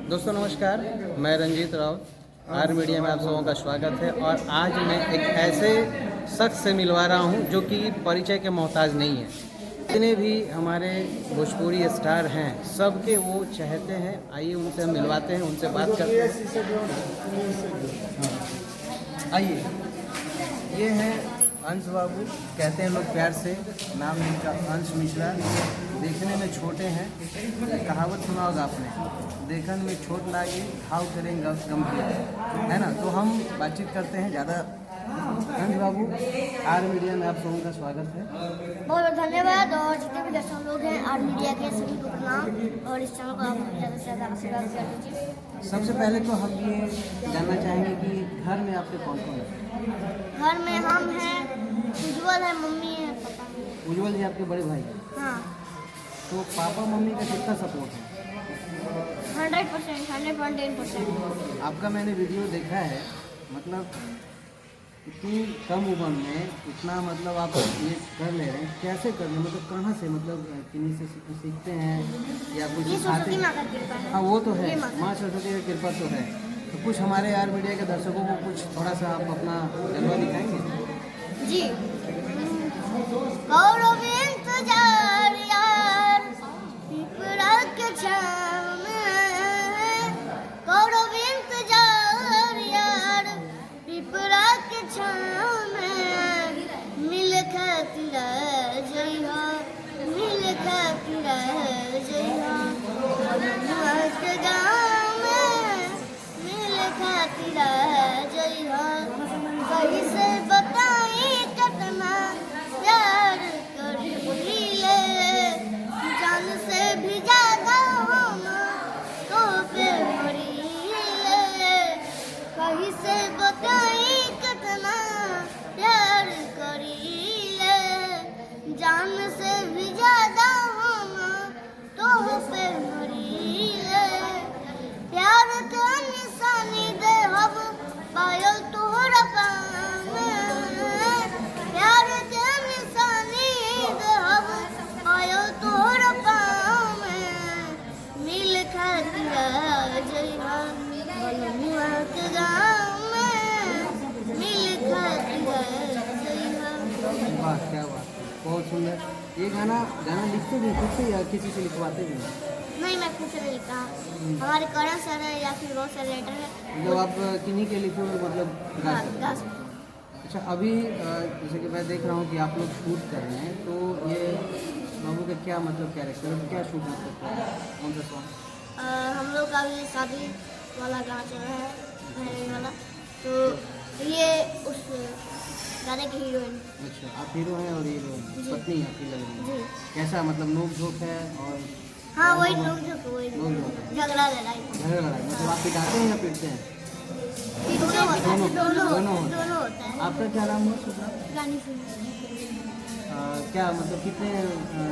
दोस्तों नमस्कार, मैं रंजीत राव आर मीडिया में आप सबों का स्वागत है। और आज मैं एक ऐसे शख्स से मिलवा रहा हूं जो कि परिचय के मोहताज नहीं है। जितने भी हमारे भोजपुरी स्टार हैं सबके वो चाहते हैं, आइए उनसे हम मिलवाते हैं, उनसे बात करते हैं। आइए, ये हैं अंश बाबू, कहते हैं लोग प्यार से, नाम इनका अंश मिश्रा। देखने में छोटे हैं, कहावत सुना होगा आपने, देखन में छोट लागे घाव करें गंभीर, है ना। तो हम बातचीत करते हैं ज़्यादा। अंश बाबू, आर मीडिया में आप सबों का स्वागत है। बहुत बहुत धन्यवाद। और जितने भी दर्शक लोग हैं आर मीडिया के सभी को प्रणाम। और इस चैनल को आप ज़्यादा से ज़्यादा आशीर्वाद कर दीजिए। सबसे पहले तो हम ये जानना चाहेंगे कि घर में आपके कौन कौन है। घर में हम हैं, उज्ज्वल है, मम्मी है, पापा है। उज्ज्वल जी आपके बड़े भाई हैं। हाँ, तो पापा मम्मी का कितना सपोर्ट है? 100%, 110%। आपका मैंने वीडियो देखा है, मतलब इतनी कम उम्र में इतना, मतलब आप ये कर ले रहे हैं, कैसे कर रहे हैं? मतलब कहाँ से, मतलब किन्हीं से सीखते हैं या कुछ ये सिखाते सरस्वती हैं? माँ का कृपा है। हाँ, वो तो है, ये माँ का। माँ सरस्वती की कृपा तो है। तो कुछ हमारे आर मीडिया के दर्शकों को कुछ थोड़ा सा आप अपना जलवा दिखाएंगे? जी, गौरव इंतजार यार पिपरा के छाँव में, गौरव इंतजार यार पिपरा के छाँव में, मिल खातिर जइहा, मिल खातिर जइहा, बबुआ के गाँव में मिल खातिर जइहा। कहीं से बताई कितना प्यार करीले, जान से भी ज्यादा हम तो पे मरीले। कहीं से बताई कितना प्यार करीले, जान से भी ज्यादा हम तो पे मरीले। प्यार के निशानी दे हम पायल तोहरा काम, प्यार के निशानी दे हम पायल तोहरा काम, मिल खातिर जइहा बलुआ के गाँव में, मिल खातिर जइहा। वाह, क्या बात है, बहुत सुंदर। ये गाना लिखते भी खुद से या किसी से लिखवाते भी हैं? नहीं, मैं खुद से नहीं लिखा। हमारे करण सर है या फिर बहुत सारे राइटर है जो आप किन्हीं के लिखे हुए मतलब गा गा सकते गा हैं। सकते हैं। अच्छा, अभी जैसे कि मैं देख रहा हूँ कि आप लोग शूट कर रहे हैं, तो ये बाबू का क्या मतलब कैरेक्टर है, क्या शूट मतलब कर रहे हैं, कौन सा सॉन्ग? हम लोग का भी शादी वाला गाना चल रहा है, मेहंदी वाला। तो ये उस गाने की हीरोइन। अच्छा, आप हीरो हैं और हीरोइन जी। पत्नी आपकी लग रही है। जी, कैसा, मतलब नोक झोंक है और हाँ वही लोग जो वही नोक झोंक है, झगड़ा लड़ाई झगड़ा लड़ाई, मतलब आप पिटाते हैं या पीटते हैं? दोनों होता है, दोनों दोनों होता है। आपका क्या नाम हुआ सुना? गानी सुन क्या मतलब कितने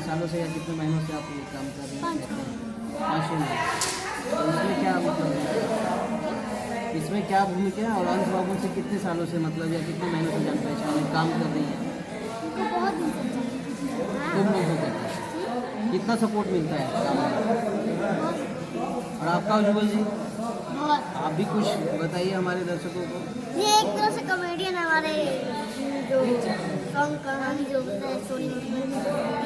सालों से या कितने महीनों से आप ये काम कर रहे हैं? 5 महीने। तो इसमें क्या मतलब है? इसमें क्या भूमिका है? और अंश बाबू से कितने सालों से, मतलब या कितने महीनों से जान पहचान में काम कर रही हैं? उनको बहुत दिन से चाहिए। तुम लोग हो करते हैं, कितना सपोर्ट मिलता है काम में? और आपका उज्ज्वल जी, बहुत। आप भी कुछ बताइए हमारे दर्शकों को। ये एक तरह से कॉमेडियन है। हमारे जो सॉन्ग कहानी जो होता है स्टोरी में,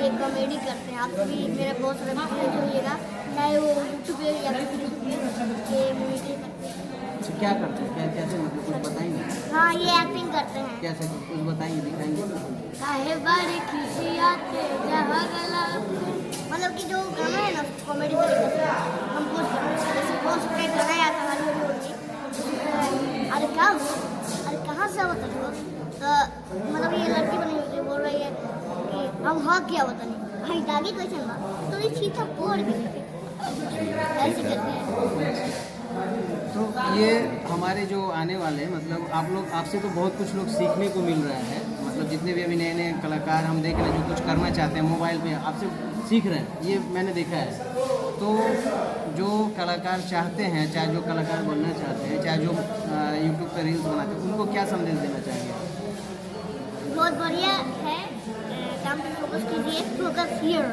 ये कॉमेडी करते हैं। आप भी मेरे बहुत सारे वीडियो जोइएगा, चाहे वो यूट्यूब पे या फिर फेसबुक पे, ये मूवी पे करते हैं। अच्छा, क्या करते हैं, क्या कैसे, मतलब कुछ बताएंगे? हाँ, ये एक्टिंग करते हैं। कैसे, कुछ बताएंगे, दिखाएंगे? काहे बारी खिसियाते जहाँ गला, मतलब कि जो गाना है ना कॉमेडी तरीके से कंपोज करते हैं। जैसे कौन सा गाना है हमारी वीडियो होती है, अरे क्या हो, अरे कहाँ से होता है, तो मतलब ये लड़की बनी होती है, बोल रही है कि हम हाँ क्या होता नहीं भाई दागी कोई चलना, तो ये चीता पोड़ के ऐसे करते हैं। तो ये हमारे जो आने वाले, मतलब आप लोग, आपसे तो बहुत कुछ लोग सीखने को मिल रहा है, मतलब जितने भी अभी नए नए कलाकार हम देख रहे हैं जो कुछ करना चाहते हैं मोबाइल पे, आपसे सीख रहे हैं, ये मैंने देखा है। तो जो कलाकार चाहते हैं, चाहे जो कलाकार बनना चाहते हैं, चाहे जो यूट्यूब पर रील्स बनाते हैं, उनको क्या संदेश देना चाहेंगे? बहुत बढ़िया है, काम पे फोकस कीजिए, फोकस हियर,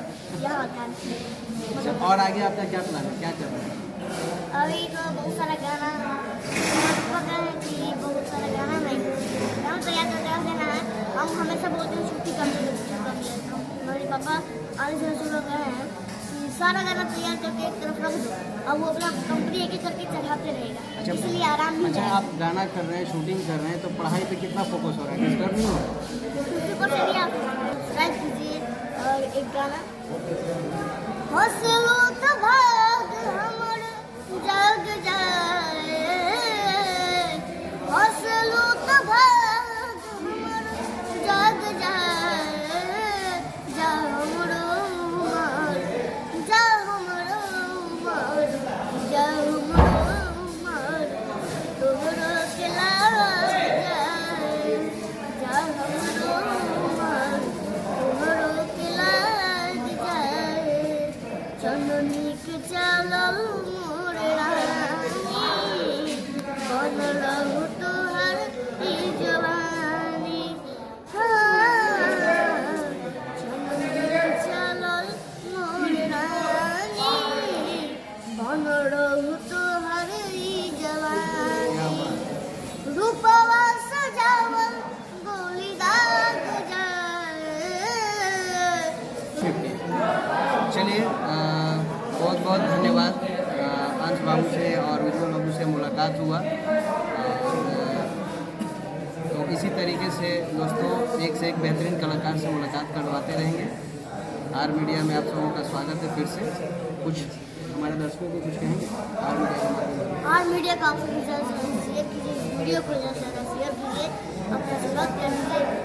यहाँ ध्यान। अच्छा, और आगे आपका क्या प्लान है, क्या कर रहे हैं? अभी हमेशा बोलते हैं छुट्टी कम ले लो। हमारे पापा आने से लोग गए हैं कि सारा गाना तैयार करके एक तरफ रख दो, अब वो अपना कंपनी एक एक करके चढ़ाते रहेगा, इसलिए आराम भी अच्छा, है। आप गाना कर रहे हैं, शूटिंग कर रहे हैं, तो पढ़ाई पे कितना फोकस हो रहा है, डिस्टर्ब नहीं हो रहा है? 50% आप सब्सक्राइब कीजिए। और एक गाना हंसलो तो भाग हमर जाग जाए, हंसलो तो भाग हमर जाग जाए, जा हमरो उमर, जा हमरो उमर, जा हमरो उमर, तोहरो के लाग जाए, जा हमरो उमर, तोहरो के लाग जाए, चंदनी के चलल मोर रानी, बनलहु तोहर ई जवानी, चंदनी के चलल मोर रानी, बनलहु तोहर ई जवानी, रूपवा सजावल गोली दाग जाए। चलिए, बहुत बहुत धन्यवाद। अंश बाबू से और उज्जवल बाबू से मुलाकात हुआ, और तो इसी तरीके से दोस्तों एक से एक बेहतरीन कलाकार से मुलाकात करवाते रहेंगे। आर मीडिया में आप सबों का स्वागत है। फिर से कुछ हमारे दर्शकों को कुछ कहेंगे आर मीडिया के माध्यम से? और मीडिया का शेयर कीजिए, इस वीडियो को ज़्यादा से ज़्यादा शेयर कीजिए, अपना सब्सक्राइब कीजिए।